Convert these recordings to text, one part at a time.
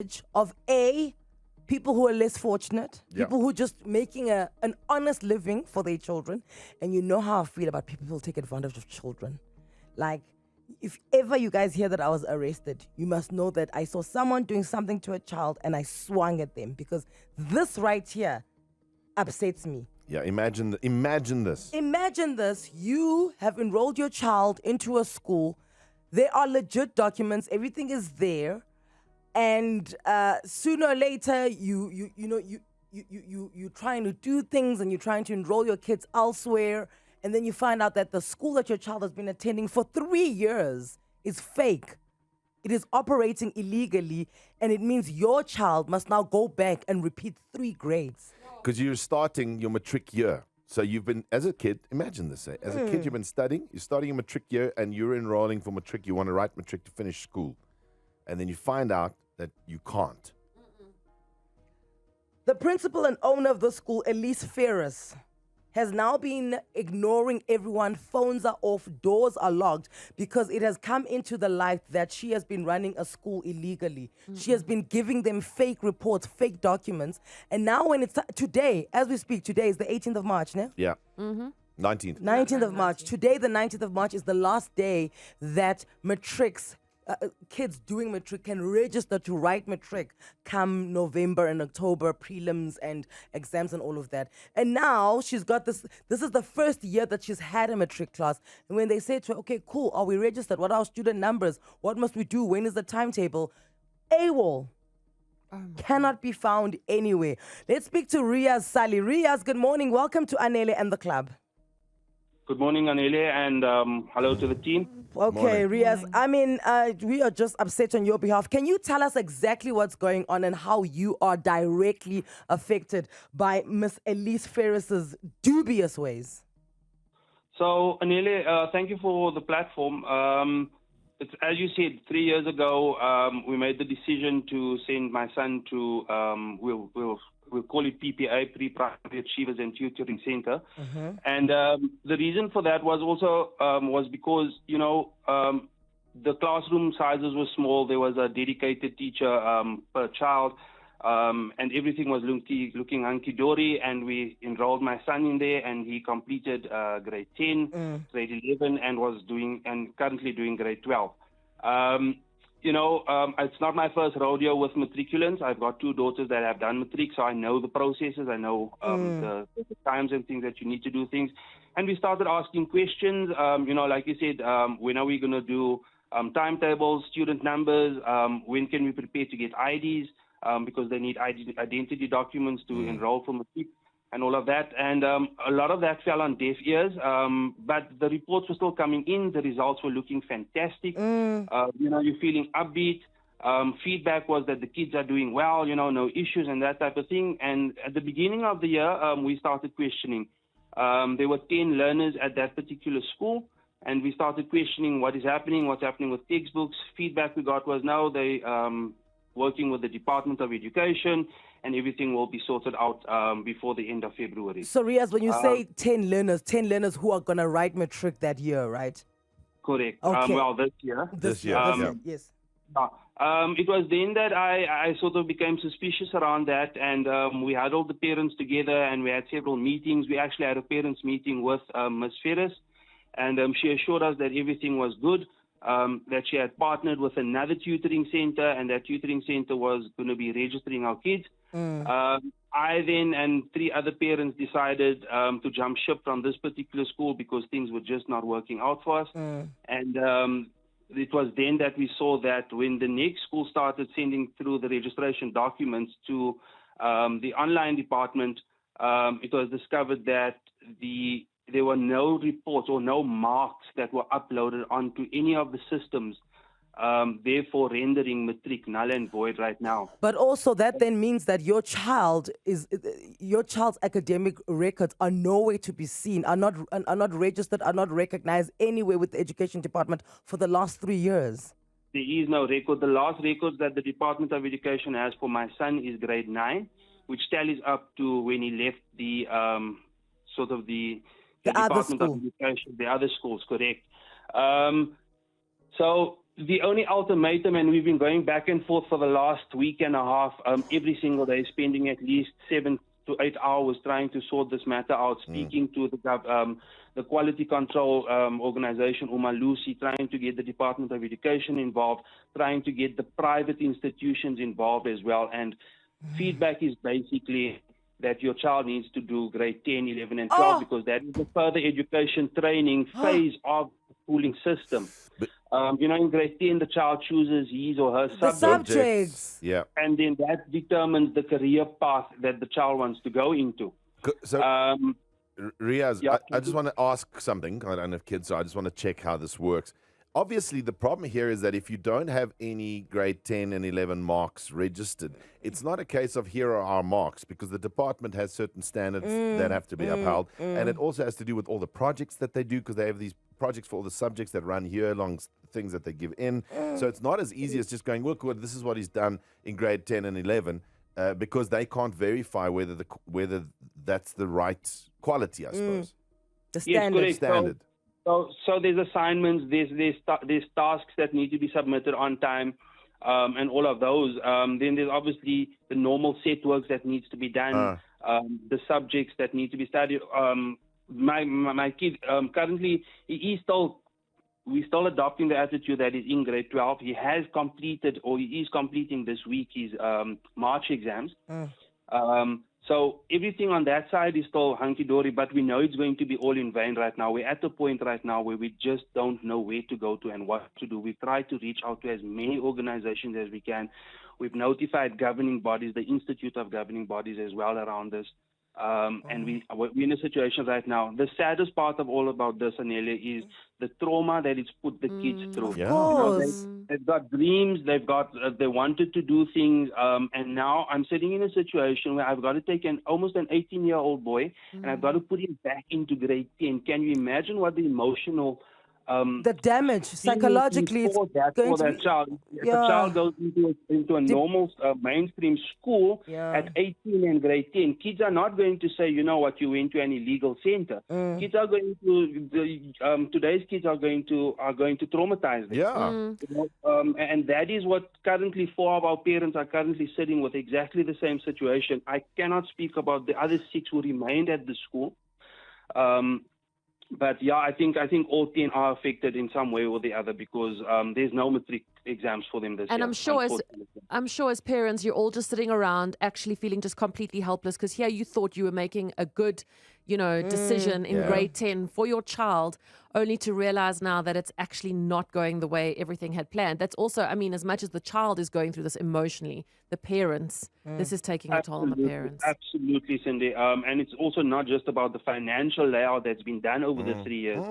advantage of people who are less fortunate, people who are just making an honest living for their children. And you know how I feel about people who take advantage of children. Like, if ever you guys hear that I was arrested, you must know that I saw someone doing something to a child and I swung at them, because this right here upsets me. Yeah, imagine this. Imagine this. You have enrolled your child into a school. There are legit documents. Everything is there. And sooner or later, you're trying to do things and you're trying to enroll your kids elsewhere. And then you find out that the school that your child has been attending for 3 years is fake. It is operating illegally, and it means your child must now go back and repeat 3 grades. Because you're starting your matric year. So you've been, as a kid, imagine this, as a kid you've been studying, you're starting your matric year and you're enrolling for matric, you want to write matric to finish school. And then you find out that you can't. The principal and owner of the school, Elise Ferris, has now been ignoring everyone. Phones are off, doors are locked, because it has come into the light that she has been running a school illegally. She has been giving them fake reports, fake documents. And now when it's today, as we speak, today is the 18th of March, no? Yeah. 19th. 19th of March. Today, the 19th of March, is the last day that matrics, kids doing matric can register to write matric come November and October, prelims and exams and all of that. And now she's got this is the first year that she's had a matric class. And when they say to her, okay, cool, are we registered? What are our student numbers? What must we do? When is the timetable? AWOL. Cannot be found anywhere. Let's speak to Riaz Sali. Riaz, good morning. Welcome to Anele and the club. Good morning, Anele, and hello to the team. Okay, Riaz, I mean, we are just upset on your behalf. Can you tell us exactly what's going on and how you are directly affected by Miss Elise Ferris's dubious ways? So, Anele, thank you for the platform. It's, as you said, 3 years ago, we made the decision to send my son to, we'll call it PPA, Pre-Primary Achievers and Tutoring Centre. And the reason for that was also was because, the classroom sizes were small. There was a dedicated teacher per child, and everything was looking hunky-dory. And we enrolled my son in there, and he completed grade 10, grade 11, and currently doing grade 12. It's not my first rodeo with matriculants. I've got 2 daughters that have done matric, so I know the processes. I know the times and things that you need to do things. And we started asking questions, like you said, when are we going to do timetables, student numbers, when can we prepare to get IDs, because they need identity documents to enroll for matric and all of that. And a lot of that fell on deaf ears, but the reports were still coming in. The results were looking fantastic. You're feeling upbeat. Feedback was that the kids are doing well, no issues and that type of thing. And at the beginning of the year, we started questioning. There were 10 learners at that particular school, and we started questioning what's happening with textbooks. Feedback we got was now they working with the Department of Education, and everything will be sorted out before the end of February. So, Riaz, when you say 10 learners who are going to write matric that year, right? Correct. Okay. This year. This year, yes. It was then that I sort of became suspicious around that, and we had all the parents together, and we had several meetings. We actually had a parents' meeting with Ms. Ferris, and she assured us that everything was good, that she had partnered with another tutoring center, and that tutoring center was going to be registering our kids. I then and 3 other parents decided to jump ship from this particular school because things were just not working out for us. And it was then that we saw that when the next school started sending through the registration documents to the online department, it was discovered that there were no reports or no marks that were uploaded onto any of the systems, therefore rendering matric null and void right now. But also that then means that your child's academic records are nowhere to be seen, are not registered, are not recognized anywhere with the education department for the last 3 years. There is no record. The last records that the Department of Education has for my son is grade 9, which tallies up to when he left the Department of Education, the other schools, correct. So the only ultimatum, and we've been going back and forth for the last week and a half, every single day, spending at least 7 to 8 hours trying to sort this matter out, speaking to the quality control organization, Umalusi, trying to get the Department of Education involved, trying to get the private institutions involved as well. And feedback is basically that your child needs to do grade 10, 11, and 12 because that is the further education training phase of the schooling system. In grade 10, the child chooses his or her subjects. Yeah. And then that determines the career path that the child wants to go into. So, Riaz, yeah. I just want to ask something. I don't have kids, so I just want to check how this works. Obviously, the problem here is that if you don't have any grade 10 and 11 marks registered, it's not a case of here are our marks, because the department has certain standards that have to be upheld. And it also has to do with all the projects that they do, because they have these projects for all the subjects that run here along things that they give in. So it's not as easy as just going, look, well, this is what he's done in grade 10 and 11, because they can't verify whether that's the right quality, I suppose. The standard. Yes, Standard. So there's assignments, there's tasks that need to be submitted on time, and all of those. Then there's obviously the normal set works that needs to be done, the subjects that need to be studied. My kid currently we're still adopting the attitude that he's in grade 12. He has completed, or he is completing this week, his March exams. So everything on that side is still hunky-dory, but we know it's going to be all in vain right now. We're at the point right now where we just don't know where to go to and what to do. We've tried to reach out to as many organizations as we can. We've notified governing bodies, the Institute of Governing Bodies as well around this. And we're in a situation right now. The saddest part of all about this, Anele, is the trauma that it's put the kids through. Of course. They've got dreams. They wanted to do things. And now I'm sitting in a situation where I've got to take almost an 18-year-old boy, and I've got to put him back into grade 10. Can you imagine what the emotional the damage psychologically it's for that child. If a child goes into a normal mainstream school at 18 and grade 10, kids are not going to say, you know what, you went to an illegal center. Kids are going to today's kids are going to traumatize them. And that is what currently 4 of our parents are currently sitting with, exactly the same situation. I cannot speak about the other 6 who remained at the school. But yeah, I think all 10 are affected in some way or the other, because there's no matric exams for them this year. And I'm sure as parents, you're all just sitting around actually feeling just completely helpless, because here you thought you were making a good, decision in grade 10 for your child, only to realize now that it's actually not going the way everything had planned. That's also, as much as the child is going through this emotionally, the parents, this is taking a toll on the parents. Absolutely, Cindy. And it's also not just about the financial layout that's been done over the 3 years.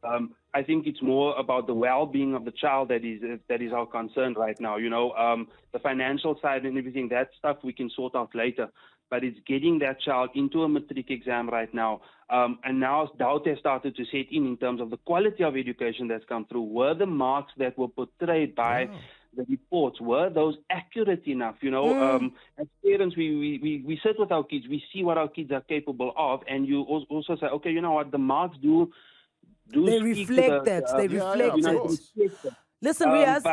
I think it's more about the well-being of the child that is our concern right now. The financial side and everything, that stuff we can sort out later. But it's getting that child into a matric exam right now. And now doubt has started to set in terms of the quality of education that's come through. Were the marks that were portrayed by the reports, were those accurate enough? As parents, we sit with our kids, we see what our kids are capable of, and you also say, okay, you know what, the marks do they reflect that. They reflect it. Listen, Riaz,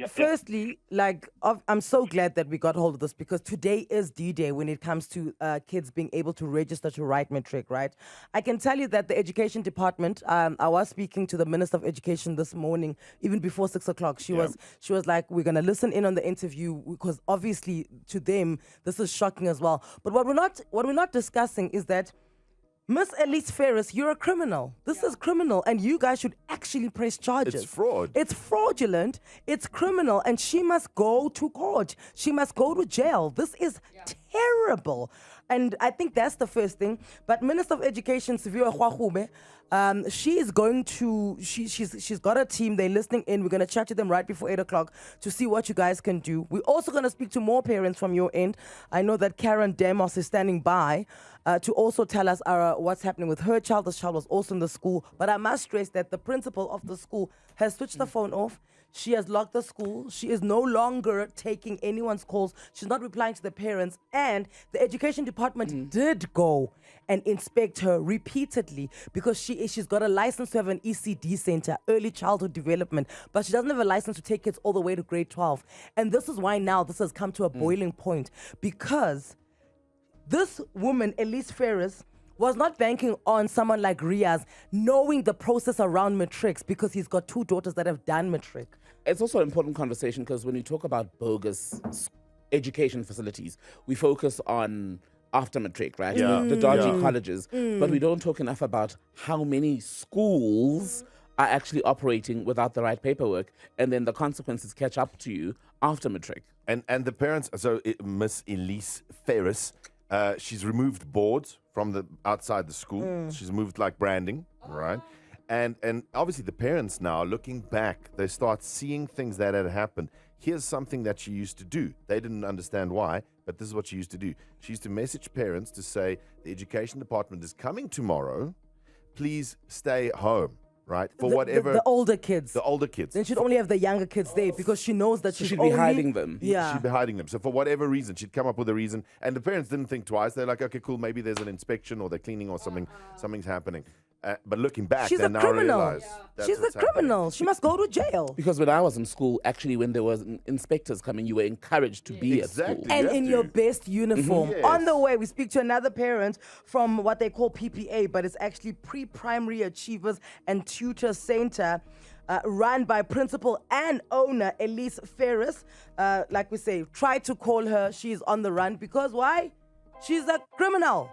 firstly, I'm so glad that we got hold of this, because today is D-Day when it comes to kids being able to register to write matric, right? I can tell you that the Education Department, I was speaking to the Minister of Education this morning, even before 6 o'clock. She was like, we're going to listen in on the interview, because obviously to them, this is shocking as well. But what we're not discussing is that Miss Elise Ferris, you're a criminal. This is criminal, and you guys should actually press charges. It's fraud. It's fraudulent. It's criminal, and she must go to court. She must go to jail. This is terrible. And I think that's the first thing. But Minister of Education, Siviwe Gwagube, she's got a team. They're listening in. We're going to chat to them right before 8 o'clock to see what you guys can do. We're also going to speak to more parents from your end. I know that Karen Demos is standing by to also tell us what's happening with her child. This child was also in the school. But I must stress that the principal of the school has switched the phone off. She has locked the school. She is no longer taking anyone's calls. She's not replying to the parents. And the education department did go and inspect her repeatedly because she's got a license to have an ECD center, early childhood development, but she doesn't have a license to take kids all the way to grade 12. And this is why now this has come to a boiling point, because this woman, Elise Ferris, was not banking on someone like Riaz knowing the process around matrics because he's got 2 daughters that have done matric. It's also an important conversation because when we talk about bogus education facilities, we focus on after matric, right? Yeah. The dodgy colleges. But we don't talk enough about how many schools are actually operating without the right paperwork, and then the consequences catch up to you after matric. And the parents, Miss Elise Ferris, she's removed boards from the outside the school. She's moved like branding, right? And obviously the parents now, looking back, they start seeing things that had happened. Here's something that she used to do. They didn't understand why, but this is what she used to do. She used to message parents to say, the education department is coming tomorrow. Please stay home, right? For whatever. The older kids. The older kids. Then she'd only have the younger kids there because she knows that She'd only be hiding them. Yeah. She'd be hiding them. So for whatever reason, she'd come up with a reason. And the parents didn't think twice. They're like, okay, cool, maybe there's an inspection or they're cleaning or something. Something's happening. But looking back, She's they a now criminal. realize that's She's a what's happening. criminal. She must go to jail. Because when I was in school, actually, when there was inspectors coming, you were encouraged to be at school. Exactly. And You have in to. your best uniform. Yes. On the way, we speak to another parent from what they call PPA, but it's actually Pre-Primary Achievers and Tutor Centre, run by principal and owner Elise Ferris. Like we say, try to call her. She's on the run because why? She's a criminal.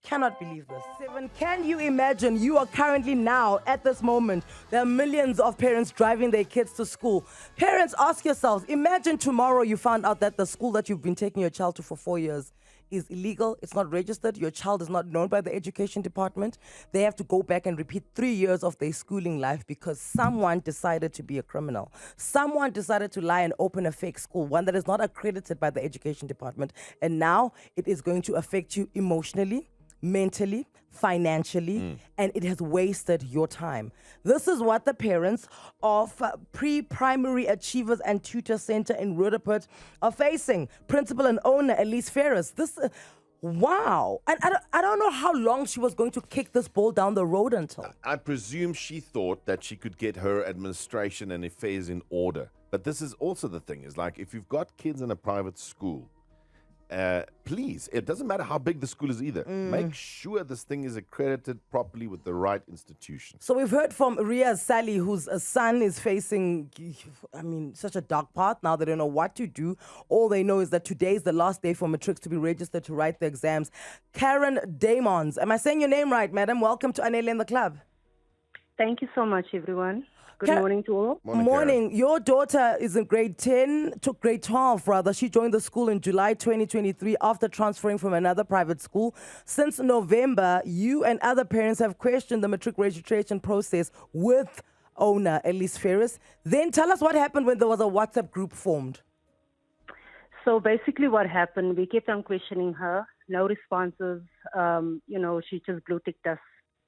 Cannot believe this. 7. Can you imagine you are currently now, at this moment, there are millions of parents driving their kids to school. Parents, ask yourselves, imagine tomorrow you found out that the school that you've been taking your child to for 4 years is illegal, it's not registered, your child is not known by the education department. They have to go back and repeat 3 years of their schooling life because someone decided to be a criminal. Someone decided to lie and open a fake school, one that is not accredited by the education department. And now it is going to affect you emotionally, mentally, financially, and it has wasted your time. This is what the parents of Pre-Primary Achievers and Tutor Centre in Roodepoort are facing. Principal and owner Elise Ferris. This, wow. And I don't know how long she was going to kick this ball down the road until. I presume she thought that she could get her administration and affairs in order. But this is also the thing, is like, if you've got kids in a private school, please, it doesn't matter how big the school is either. Make sure this thing is accredited properly with the right institution. So we've heard from Riaz Sally, whose son is facing, such a dark path. Now they don't know what to do. All they know is that today is the last day for matrics to be registered to write the exams. Karen Damons, am I saying your name right, madam? Welcome to Anele in the club. Thank you so much, everyone. Good morning to all. Morning. Your daughter is in grade 10, took grade 12 rather. She joined the school in July 2023 after transferring from another private school. Since November, you and other parents have questioned the matric registration process with owner Elise Ferris. Then tell us what happened when there was a WhatsApp group formed. So basically what happened, we kept on questioning her, no responses. She just blue-ticked us,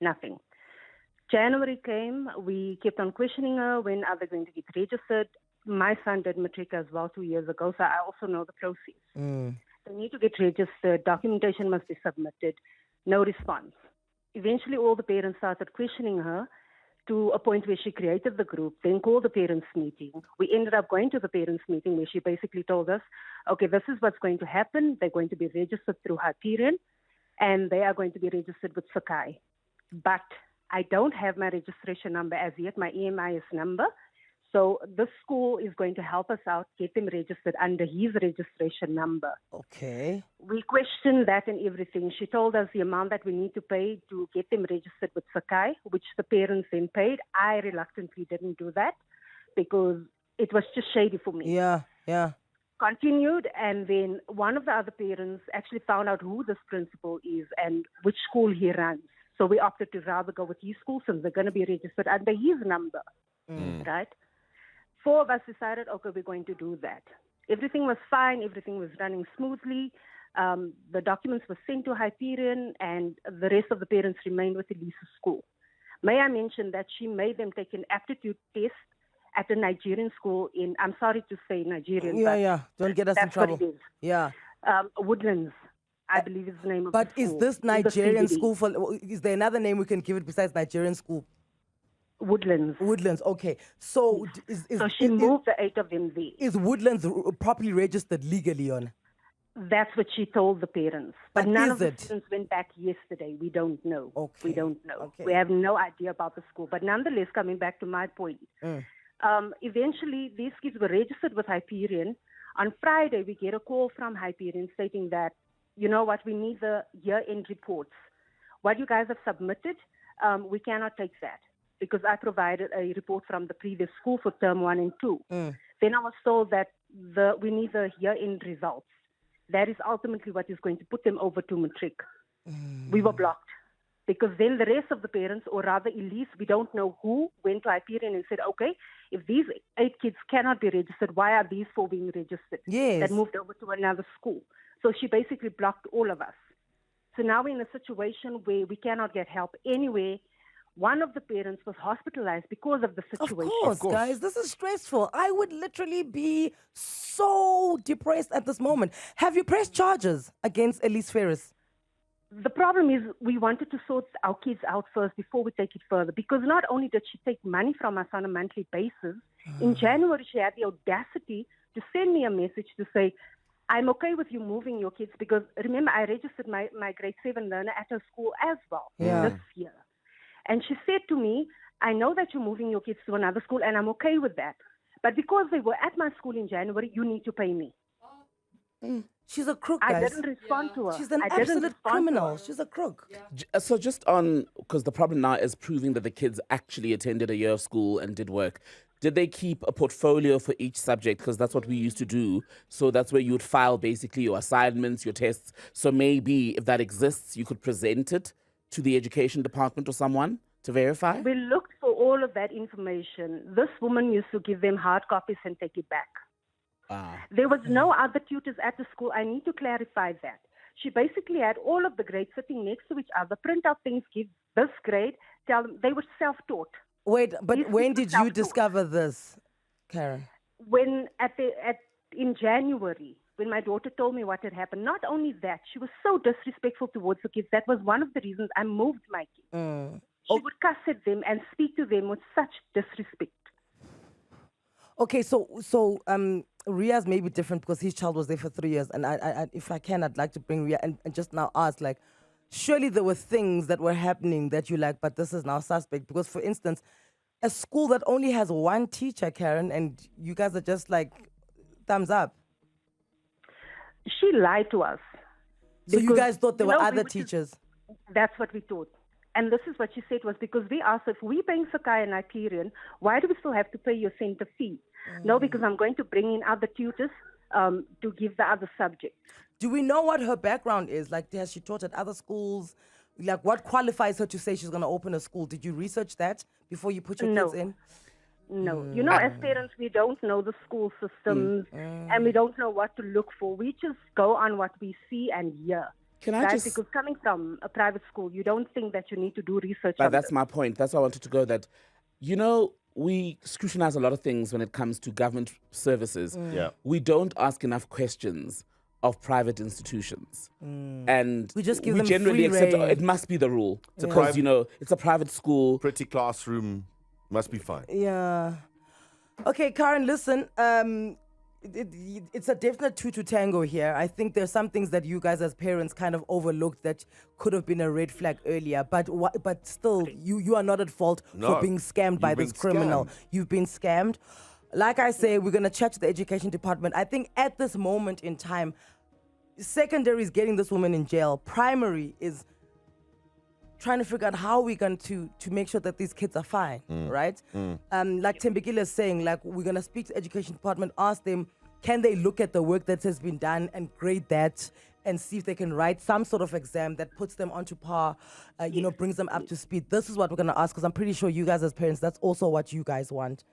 nothing. January came, we kept on questioning her, when are they going to get registered? My son did matric as well 2 years ago, so I also know the process. They need to get registered, documentation must be submitted, no response. Eventually all the parents started questioning her to a point where she created the group, then called the parents' meeting. We ended up going to the parents' meeting where she basically told us, okay, this is what's going to happen. They're going to be registered through Hyperion, and they are going to be registered with Sakai. But I don't have my registration number as yet, my EMIS number. So this school is going to help us out, get them registered under his registration number. Okay. We questioned that and everything. She told us the amount that we need to pay to get them registered with Sakai, which the parents then paid. I reluctantly didn't do that because it was just shady for me. Yeah. Continued, and then one of the other parents actually found out who this principal is and which school he runs. So we opted to rather go with his school since they're going to be registered under his number, right? 4 of us decided, okay, we're going to do that. Everything was fine. Everything was running smoothly. The documents were sent to Hyperion, and the rest of the parents remained with Elise's school. May I mention that she made them take an aptitude test at a Nigerian school in, I'm sorry to say Nigerian, Yeah, but yeah. Don't get us in that's what trouble. it is. Yeah. Woodlands, I believe is the name of But the is school. this in the Nigerian CBD. school is there another name we can give it besides Nigerian school? Woodlands. Woodlands, okay. So So she moved the 8 of them there. is Woodlands properly registered legally on? That's what she told the parents. But But none is of the it? students went back yesterday. We don't know. Okay. We don't know. Okay. We have no idea about the school. But nonetheless, coming back to my point, eventually these kids were registered with Hyperion. On Friday, we get a call from Hyperion stating that, you know what, we need the year-end reports. What you guys have submitted, we cannot take that because I provided a report from the previous school for term 1 and 2. Then I was told that we need the year-end results. That is ultimately what is going to put them over to matric. We were blocked because then the rest of the parents, or rather Elise, we don't know who, went to Hyperion and said, okay, if these 8 kids cannot be registered, why are these 4 being registered? Yes. That moved over to another school. So she basically blocked all of us. So now we're in a situation where we cannot get help anywhere. One of the parents was hospitalized because of the situation. Of course, guys, this is stressful. I would literally be so depressed at this moment. Have you pressed charges against Elise Ferris? The problem is we wanted to sort our kids out first before we take it further, because not only did she take money from us on a monthly basis, in January she had the audacity to send me a message to say, I'm okay with you moving your kids, because remember I registered my grade 7 learner at her school as well this year. And she said to me, I know that you're moving your kids to another school and I'm okay with that. But because they were at my school in January, you need to pay me. She's a crook, guys. I didn't respond to her. She's an I didn't absolute respond to criminal. her. She's a crook. So just on, because the problem now is proving that the kids actually attended a year of school and did work. Did they keep a portfolio for each subject? Because that's what we used to do. So that's where you would file basically your assignments, your tests. So maybe if that exists, you could present it to the education department or someone to verify? We looked for all of that information. This woman used to give them hard copies and take it back. There was no other tutors at the school. I need to clarify that. She basically had all of the grades sitting next to each other, print out things, give this grade, tell them they were self-taught. Wait, but These when people did you self-taught. discover this, Karen? When in January, when my daughter told me what had happened, not only that, she was so disrespectful towards the kids. That was one of the reasons I moved my kids. She would cuss at them and speak to them with such disrespect. Okay, so Ria's may be different because his child was there for 3 years, and I if I can, I'd like to bring Ria and just now ask, like, surely there were things that were happening that you like, but this is now suspect. Because, for instance, a school that only has one teacher, Karen, and you guys are just like, thumbs up. She lied to us. So you Because, guys thought there you were know, we other were just- teachers? That's what we thought. And this is what she said was because we asked if we're paying Sakai and Hyperion, why do we still have to pay your center fee? No, because I'm going to bring in other tutors to give the other subjects. Do we know what her background is? Like, has she taught at other schools? Like, what qualifies her to say she's going to open a school? Did you research that before you put your No. kids in? No. You know, as parents, we don't know the school systems and we don't know what to look for. We just go on what we see and hear. Can I Right? just... Because coming from a private school, you don't think that you need to do research But on that's this. my point. That's why I wanted to go that, you know, we scrutinize a lot of things when it comes to government services. Yeah. We don't ask enough questions of private institutions. And We just give we them generally free accept rein. it must be the rule. Because, you know, it's a private school. Pretty classroom must be fine. Yeah. Okay, Karen, listen. It's a definite 2 to tango here. I think there's some things that you guys as parents kind of overlooked that could have been a red flag earlier. But still, you are not at fault No, for being scammed by you've this been criminal. scammed. You've been scammed. Like I say, we're going to chat to the education department. I think at this moment in time, secondary is getting this woman in jail. Primary is trying to figure out how we're going to make sure that these kids are fine, right? Like Tembekile is saying, like, we're going to speak to the education department, ask them, can they look at the work that has been done and grade that and see if they can write some sort of exam that puts them onto par, brings them up to speed. This is what we're going to ask, because I'm pretty sure you guys as parents, that's also what you guys want.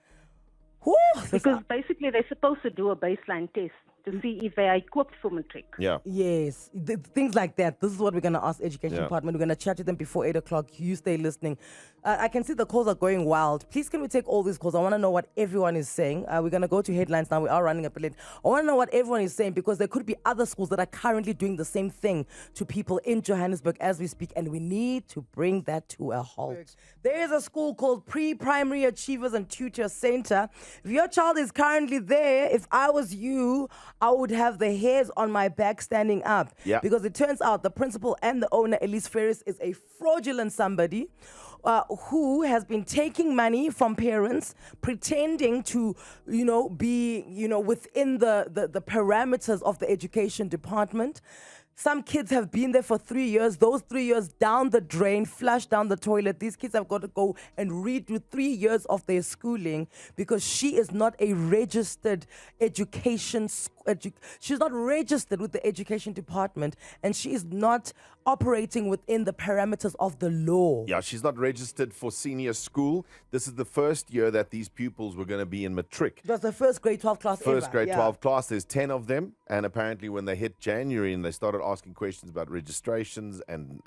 Whew, Because basically they're supposed to do a baseline test to see if they are equipped for matric. Yeah. Yes, things like that. This is what we're going to ask Education Yeah. Department. We're going to chat to them before 8 o'clock. You stay listening. I can see the calls are going wild. Please, can we take all these calls? I want to know what everyone is saying. We're going to go to headlines now. We are running a bit late. I want to know what everyone is saying because there could be other schools that are currently doing the same thing to people in Johannesburg as we speak, and we need to bring that to a halt. There is a school called Primary Achievers and Tutor Centre. If your child is currently there, if I was you, I would have the hairs on my back standing up. Yeah. Because it turns out the principal and the owner, Elise Ferris, is a fraudulent somebody who has been taking money from parents, pretending to, be, within the parameters of the education department. Some kids have been there for 3 years. Those 3 years down the drain, flushed down the toilet. These kids have got to go and redo 3 years of their schooling because she is not a registered education. She's not registered with the education department, and she is not operating within the parameters of the law. Yeah, she's not registered for senior school. This is the first year that these pupils were going to be in matric. It was the first grade 12 class First ever. grade Yeah. 12 class, there's 10 of them. And apparently when they hit January and they started asking questions about registrations and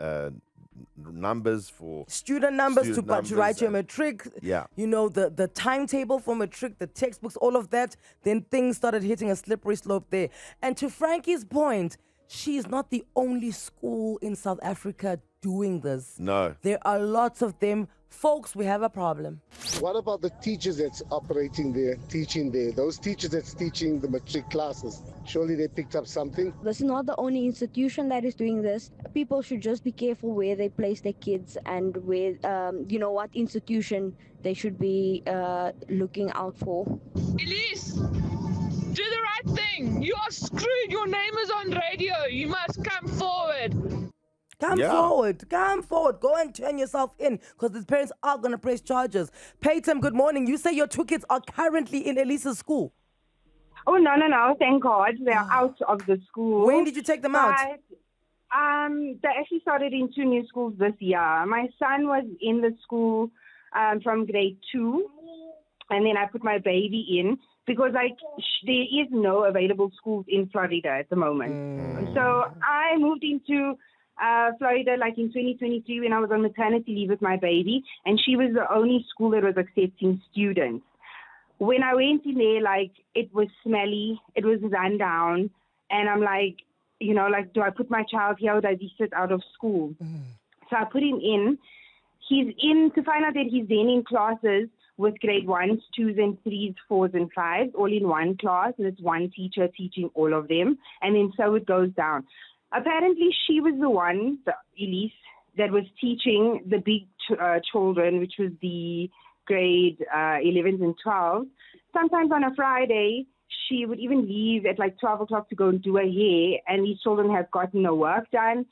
numbers for... Student numbers Student to numbers write your and- matric. Yeah. The timetable for matric, the textbooks, all of that. Then things started hitting a slippery slope there. And to Frankie's point, she's not the only school in South Africa doing this. No. There are lots of them. Folks, we have a problem. What about the teachers that's operating there, teaching there? Those teachers that's teaching the matric classes, surely they picked up something? This is not the only institution that is doing this. People should just be careful where they place their kids and where, what institution they should be looking out for. Elise, do the right thing. You are screwed. Your name is on radio. You must come forward. Come forward. Go and turn yourself in because these parents are going to press charges. Peyton, good morning. You say your 2 kids are currently in Elisa's school. Oh, no. Thank God. They're out of the school. When did you take them out? They actually started in 2 new schools this year. My son was in the school from grade 2, and then I put my baby in because there is no available schools in Florida at the moment. So I moved into Florida in 2023 when I was on maternity leave with my baby, and she was the only school that was accepting students. When I went in there, it was smelly, it was run down, and I'm do I put my child here or does he sit out of school? So I put him in. He's in to find out that he's then in classes with grade 1s, 2s, and 3s, 4s, and 5s, all in one class, and it's one teacher teaching all of them, and then so it goes down. Apparently, she was the one, Elise, that was teaching the big children, which was the grade 11s and 12s. Sometimes on a Friday, she would even leave at 12 o'clock to go and do her hair, and these children have gotten no work done.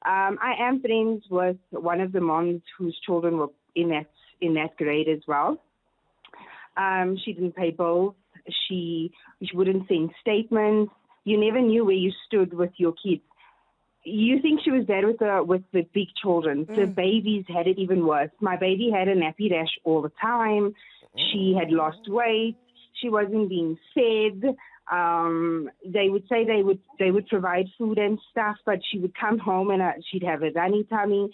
I am friends with one of the moms whose children were in that grade as well. She didn't pay bills. She wouldn't send statements. You never knew where you stood with your kids. You think she was bad with the big children. The babies had it even worse. My baby had a nappy rash all the time. She had lost weight. She wasn't being fed. They would say they would provide food and stuff, but she would come home and she'd have a runny tummy.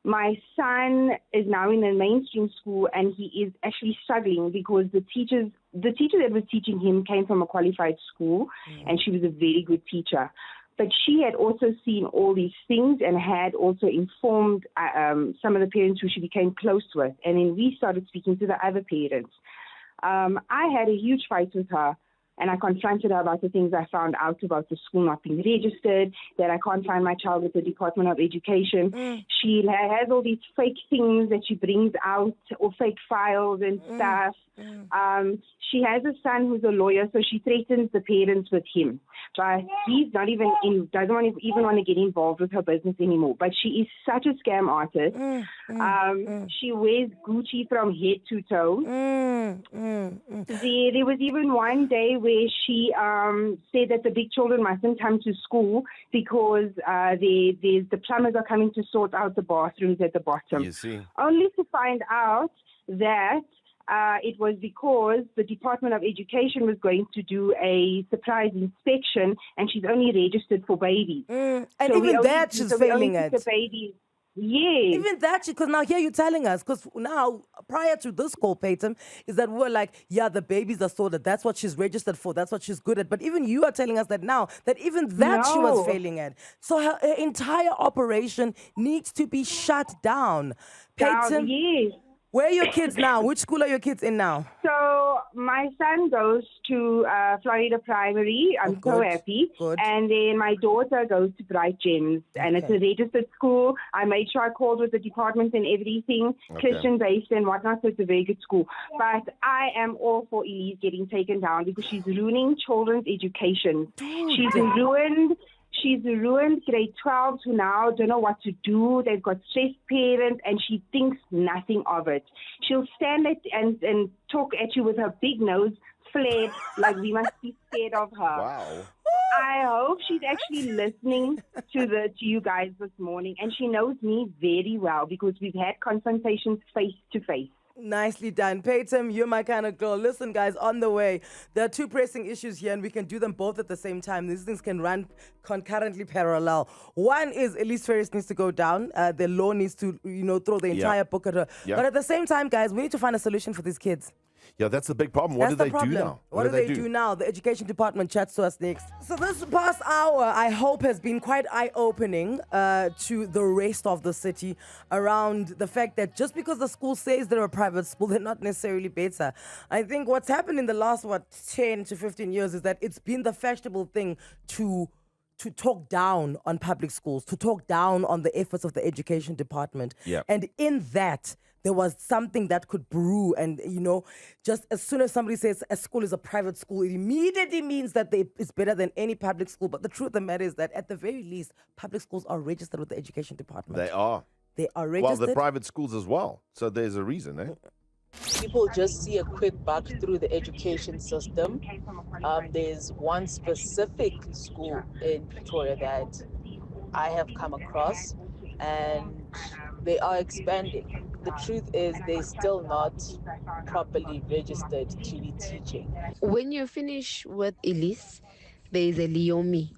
My son is now in a mainstream school, and he is actually struggling because the teacher that was teaching him came from a qualified school, and she was a very good teacher. But she had also seen all these things and had also informed some of the parents who she became close with. And then we started speaking to the other parents. I had a huge fight with her, and I confronted her about the things I found out about the school not being registered, that I can't find my child with the Department of Education. She has all these fake things that she brings out, or fake files and stuff. She has a son who's a lawyer, so she threatens the parents with him. But he's not even doesn't even want to get involved with her business anymore. But she is such a scam artist. She wears Gucci from head to toe. There was even one day where she said that the big children mustn't come to school because the plumbers are coming to sort out the bathrooms at the bottom. You see. Only to find out that it was because the Department of Education was going to do a surprise inspection, and she's only registered for babies. And So we even only- that she's so we only failing took at. the babies. Yes. Even that, because now here you're telling us, because now prior to this call, Peyton, is that we're like, yeah, the babies are sorted. That's what she's registered for. That's what she's good at. But even you are telling us that now, that even that she was No. failing at. So her entire operation needs to be shut down. Peyton, Yes. where are your kids now? Which school are your kids in now? So my son goes to Florida Primary. I'm so good, happy. good. And then my daughter goes to Bright Gems, and it's a registered school. I made sure I called with the department and everything, Christian-based and whatnot, so it's a very good school. But I am all for Elise getting taken down because she's ruining children's education. She's ruined grade 12 who now don't know what to do. They've got stressed parents, and she thinks nothing of it. She'll stand and talk at you with her big nose flared like we must be scared of her. Wow. I hope she's actually listening to you guys this morning, and she knows me very well because we've had confrontations face to face. Nicely done. Peyton, you're my kind of girl. Listen, guys, on the way, there are two pressing issues here, and we can do them both at the same time. These things can run concurrently parallel. One is Elise Ferris needs to go down. The law needs to, throw the entire book at her. Yeah. But at the same time, guys, we need to find a solution for these kids. Yeah, that's the big problem. What That's do they the problem. do now? What do they do now? The Education Department chats to us next. So this past hour, I hope, has been quite eye-opening to the rest of the city around the fact that just because the school says they're a private school, they're not necessarily better. I think what's happened in the last, 10 to 15 years is that it's been the fashionable thing to talk down on public schools, to talk down on the efforts of the Education Department. Yeah. And in that, there was something that could brew. And, just as soon as somebody says a school is a private school, it immediately means that it's better than any public school. But the truth of the matter is that at the very least, public schools are registered with the Education Department. They are. They are Well, registered. the private schools as well. So there's a reason, eh? People just see a quick buck through the education system. There's one specific school in Pretoria that I have come across, and they are expanding. The truth is they're still not properly registered to be teaching. When you finish with Elise, there is a Leomi.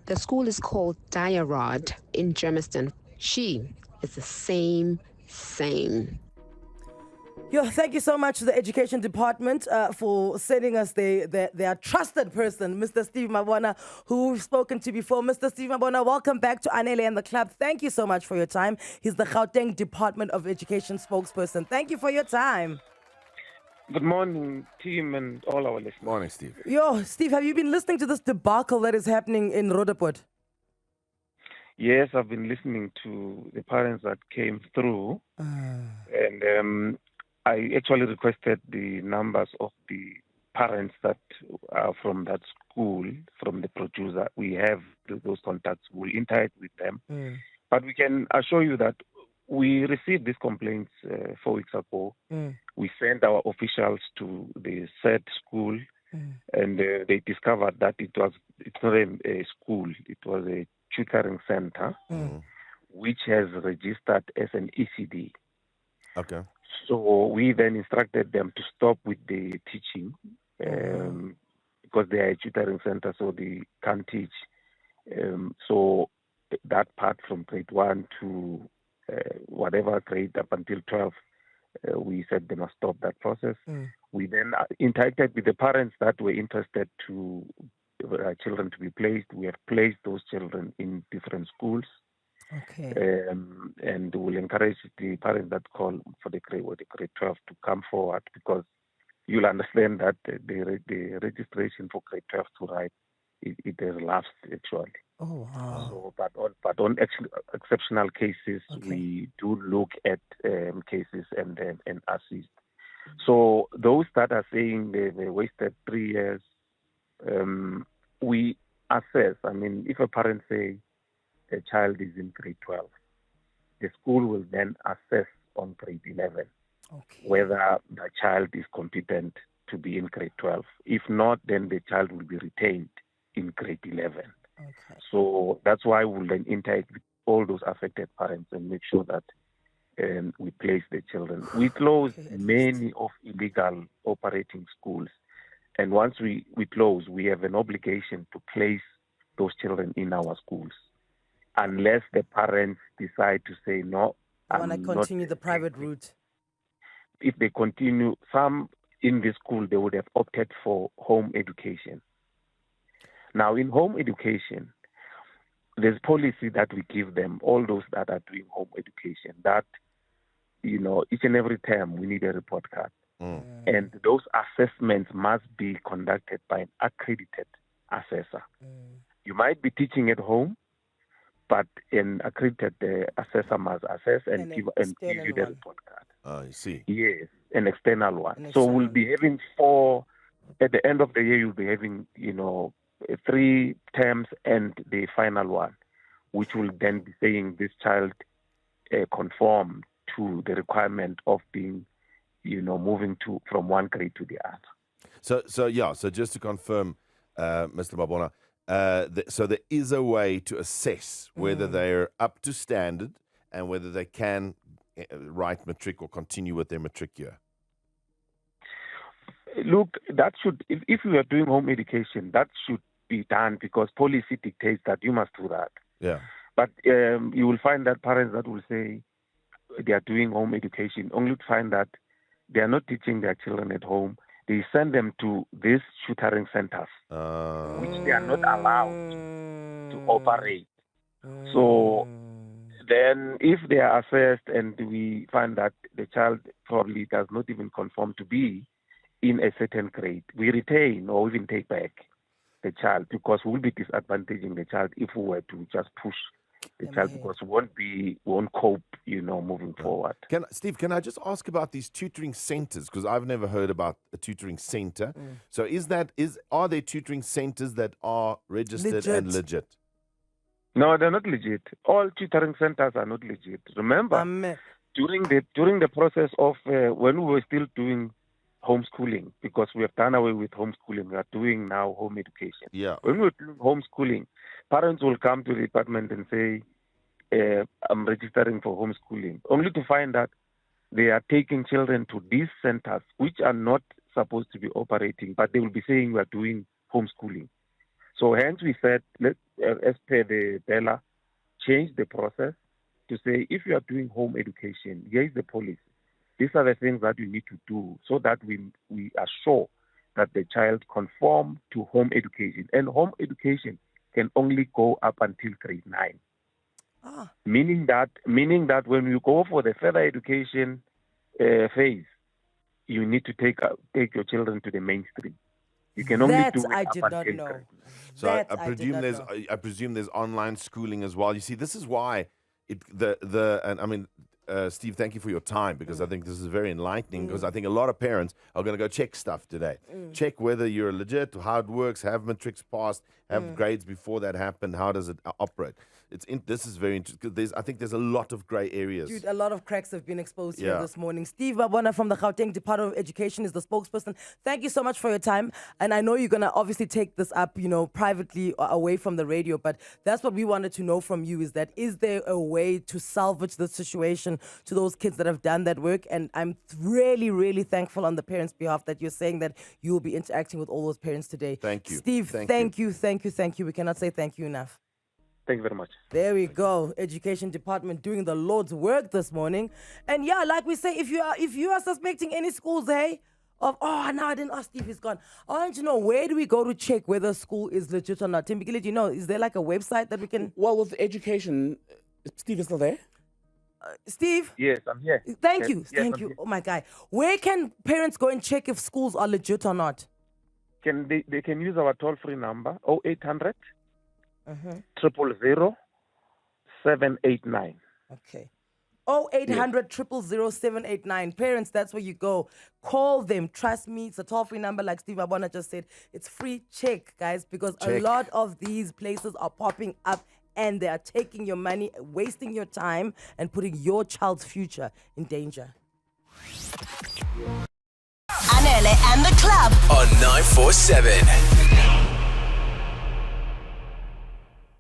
The school is called Diarod in Germiston. She is the same. Yo, thank you so much to the Education Department for sending us their trusted person, Mr. Steve Mabona, who we've spoken to before. Mr. Steve Mabona, welcome back to Anele and the Club. Thank you so much for your time. He's the Gauteng Department of Education spokesperson. Thank you for your time. Good morning, team, and all our listeners. Morning, Steve. Yo, Steve, have you been listening to this debacle that is happening in Roodepoort? Yes, I've been listening to the parents that came through, and I actually requested the numbers of the parents that are from that school, from the producer. We have those contacts. We'll interact with them. But we can assure you that we received these complaints 4 weeks ago. We sent our officials to the said school, and they discovered that it's not a school. It was a tutoring center, which has registered as an ECD. Okay. So we then instructed them to stop with the teaching because they are a tutoring center, so they can't teach. So that part from grade 1 to whatever grade up until 12, we said they must stop that process. We then interacted with the parents that were interested to children to be placed. We have placed those children in different schools. Okay. And we'll encourage the parents that call for the grade 12 to come forward, because you'll understand that the registration for grade 12 to write, it has lapsed actually. Oh, wow. So, but on exceptional cases, we do look at cases and assist. So those that are saying they wasted 3 years, we assess. I mean, if a parent say a child is in grade 12, the school will then assess on grade 11 whether the child is competent to be in grade 12. If not, then the child will be retained in grade 11. So that's why we'll then interact with all those affected parents and make sure that we place the children. We close many of illegal operating schools. And once we close, we have an obligation to place those children in our schools. Unless the parents decide to say, no, I want to continue the private route. If they continue, some in the school, they would have opted for home education. Now, in home education, there's policy that we give them, all those that are doing home education, that, each and every term we need a report card. And those assessments must be conducted by an accredited assessor. You might be teaching at home, but an accredited assessor must assess and give you the report card. I see. Yes, an external one. So we'll be having 4, at the end of the year, you'll be having, 3 terms and the final one, which will then be saying this child conformed to the requirement of being, moving from one grade to the other. So just to confirm, Mr. Babona, so there is a way to assess whether they're up to standard and whether they can write matric or continue with their matric year. Look, that should, if you are doing home education, that should be done because policy dictates that you must do that. Yeah. But you will find that parents that will say they are doing home education only to find that they are not teaching their children at home. They send them to these tutoring centers, which they are not allowed to operate. So then if they are assessed and we find that the child probably does not even conform to be in a certain grade, we retain or even take back the child because we will be disadvantaging the child if we were to just push the child because we won't cope, moving forward. Steve, can I just ask about these tutoring centers? Because I've never heard about a tutoring center. So are there tutoring centers that are registered and legit? No, they're not legit. All tutoring centers are not legit. Remember, during the process of when we were still doing homeschooling, because we have done away with homeschooling, we are doing now home education. Yeah. When we were doing homeschooling, parents will come to the department and say, I'm registering for homeschooling, only to find that they are taking children to these centers, which are not supposed to be operating, but they will be saying we are doing homeschooling. So hence we said, as per the DELA, change the process to say, if you are doing home education, here is the policy. These are the things that you need to do so that we are sure that the child conform to home education. And home education can only go up until grade 9. Meaning that when you go for the further education phase, you need to take your children to the mainstream. You can only do it I up did not until know. grade 9. So I presume there's online schooling as well. You see, this is why Steve, thank you for your time because I think this is very enlightening because I think a lot of parents are going to go check stuff today. Check whether you're legit, how it works, have matrics passed, have grades before that happened, how does it operate. This is very interesting because I think there's a lot of gray areas. Dude, a lot of cracks have been exposed here this morning. Steve Babona from the Gauteng Department of Education is the spokesperson. Thank you so much for your time. And I know you're going to obviously take this up, privately or away from the radio, but that's what we wanted to know from you is there a way to salvage the situation to those kids that have done that work? And I'm really, really thankful on the parents' behalf that you're saying that you will be interacting with all those parents today. Thank you. Steve, thank you. We cannot say thank you enough. Thank you very much. There we go. Education department doing the Lord's work this morning. And yeah, like we say, if you are suspecting any schools, now I didn't ask Steve, he's gone. I want to know, where do we go to check whether a school is legit or not? Tim Bikili, do you know, is there like a website that we can... Well, with education, Steve is still there? Steve? Yes, I'm here. Thank you. Yes, Thank you. Oh my God. Where can parents go and check if schools are legit or not? They can use our toll-free number, 0800 000 789. Okay. 0800 000 789. Parents, that's where you go. Call them. Trust me, it's a toll-free number like Steve Abona just said. It's free. Check, guys, because a lot of these places are popping up and they are taking your money, wasting your time, and putting your child's future in danger. Anele and the club on 947.